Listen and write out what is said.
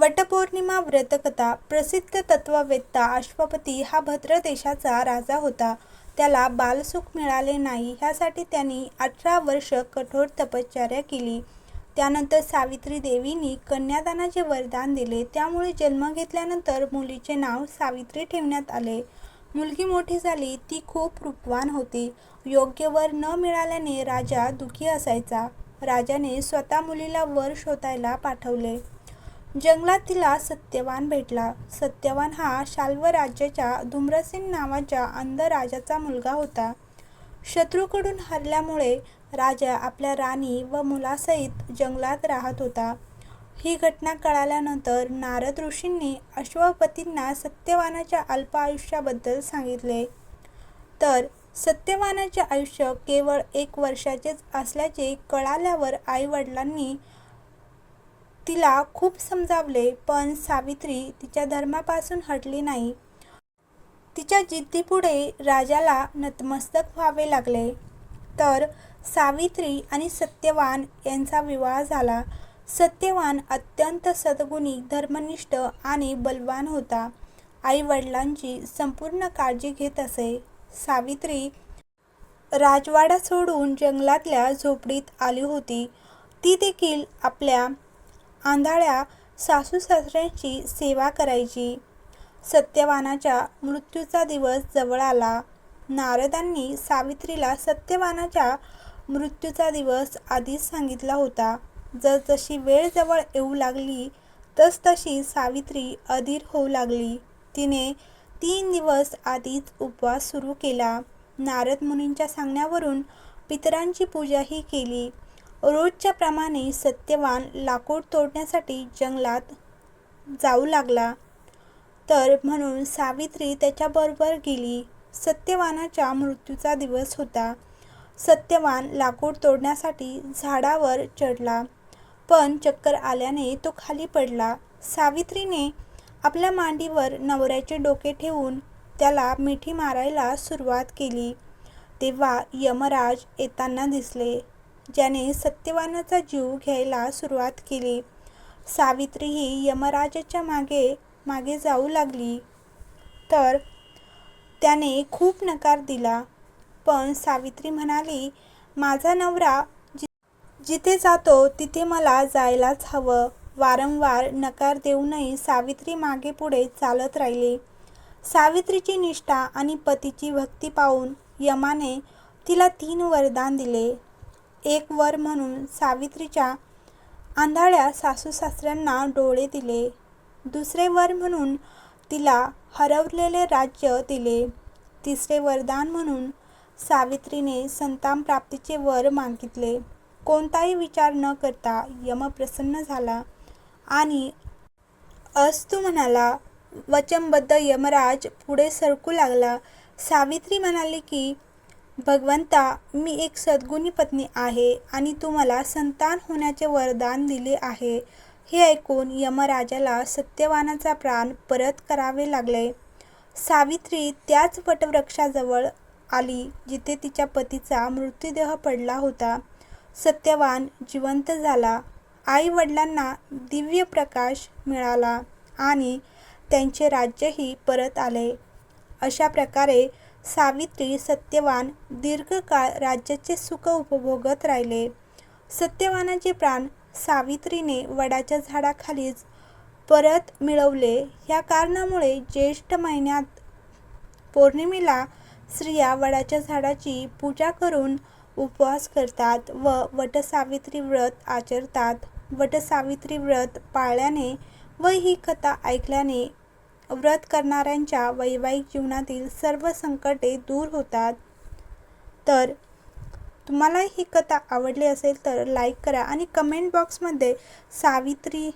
वटपौर्णिमा व्रतकथा. प्रसिद्ध तत्ववेत्ता अश्वपती हा भद्र देशाचा राजा होता. त्याला बालसुख मिळाले नाही ह्यासाठी त्यांनी 18 वर्ष कठोर तपश्चर्या केली. त्यानंतर सावित्री देवींनी कन्यादानाचे वरदान दिले. त्यामुळे जन्म घेतल्यानंतर मुलीचे नाव सावित्री ठेवण्यात आले. मुलगी मोठी झाली. ती खूप रूपवान होती. योग्य वर न मिळाल्याने राजा दुःखी असायचा. राजाने स्वतः मुलीला वर शोधायला पाठवले. जंगलात तिला सत्यवान भेटला. सत्यवान हा शाल्व राज्याच्या धूम्रसेन नावाच्या अंध राजाचा मुलगा होता. शत्रूकडून हरल्यामुळे राजा आपल्या राणी व मुलासहित जंगलात राहत होता. ही घटना कळाल्यानंतर नारद ऋषींनी अश्वपतींना सत्यवानाच्या अल्प आयुष्याबद्दल सांगितले. तर सत्यवानाचे आयुष्य केवळ 1 वर्षाचेच असल्याचे कळाल्यावर आई वडिलांनी तिला खूप समजावले, पण सावित्री तिच्या धर्मापासून हटली नाही. तिच्या जिद्दीपुढे राजाला नतमस्तक व्हावे लागले. तर सावित्री आणि सत्यवान यांचा विवाह झाला. सत्यवान अत्यंत सद्गुणी, धर्मनिष्ठ आणि बलवान होता. आई वडिलांची संपूर्ण काळजी घेत असे. सावित्री राजवाडा सोडून जंगलातल्या झोपडीत आली होती. ती देखील आपल्या आंधळ्या सासू-सासऱ्यांची सेवा करायची. सत्यवानाच्या मृत्यूचा दिवस जवळ आला. नारदांनी सावित्रीला सत्यवानाच्या मृत्यूचा दिवस आधीच सांगितला होता. जसजशी वेळ जवळ येऊ लागली तसतशी सावित्री अधीर होऊ लागली. तिने 3 दिवस आधीच उपवास सुरू केला. नारद मुनींच्या सांगण्यावरून पितरांची पूजाही केली. रोजच्या प्रमाणे सत्यवान लाकूड तोडण्यासाठी जंगलात जाऊ लागला. तर म्हणून सावित्री त्याच्याबरोबर गेली. सत्यवानाच्या मृत्यूचा दिवस होता. सत्यवान लाकूड तोडण्यासाठी झाडावर चढला, पण चक्कर आल्याने तो खाली पडला. सावित्रीने आपल्या मांडीवर नवऱ्याचे डोके ठेवून त्याला मिठी मारायला सुरुवात केली. तेव्हा यमराज येताना दिसले, ज्याने सत्यवानाचा जीव घ्यायला सुरुवात केली. सावित्रीही यमराजाच्या मागे मागे जाऊ लागली. तर त्याने खूप नकार दिला, पण सावित्री म्हणाली, माझा नवरा जिथे जातो तिथे मला जायलाच हवं. वारंवार नकार देऊनही सावित्री मागे पुढे चालत राहिली. सावित्रीची निष्ठा आणि पतीची भक्ती पाहून यमाने तिला 3 वरदान दिले. एक वर म्हणून सावित्रीच्या आंधळ्या सासू-सासऱ्यांना डोळे दिले. दुसरे वर म्हणून तिला हरवलेले राज्य दिले. तिसरे वरदान म्हणून सावित्रीने संतान प्राप्तीचे वर मागितले. कोणताही विचार न करता यम प्रसन्न झाला आणि अस्तु म्हणाला. वचनबद्ध यमराज पुढे सरकू लागला. सावित्री म्हणाली की, भगवंता, मी एक सद्गुणी पत्नी आहे आणि तू मला संतान होण्याचे वरदान दिले आहे. हे ऐकून यमराजाला सत्यवानाचा प्राण परत करावे लागले. सावित्री त्याच वटवृक्षाजवळ आली जिथे तिच्या पतीचा मृतदेह पडला होता. सत्यवान जिवंत झाला. आई वडिलांना दिव्य प्रकाश मिळाला आणि त्यांचे राज्यही परत आले. अशा प्रकारे सावित्री सत्यवान दीर्घकाळ राज्याचे सुख उपभोगत राहिले. सत्यवानाचे प्राण सावित्रीने वडाच्या झाडाखालीच परत मिळवले. ह्या कारणामुळे ज्येष्ठ महिन्यात पौर्णिमेला स्त्रिया वडाच्या झाडाची पूजा करून उपवास करतात व वटसावित्री व्रत आचरतात. वटसावित्री व्रत पाळल्याने व ही कथा ऐकल्याने व्रत करणाऱ्यांच्या वैवाहिक जीवनातील सर्व संकटे दूर होतात. तर तुम्हाला ही कथा आवडली असेल तर लाईक करा आणि कमेंट बॉक्समध्ये सावित्री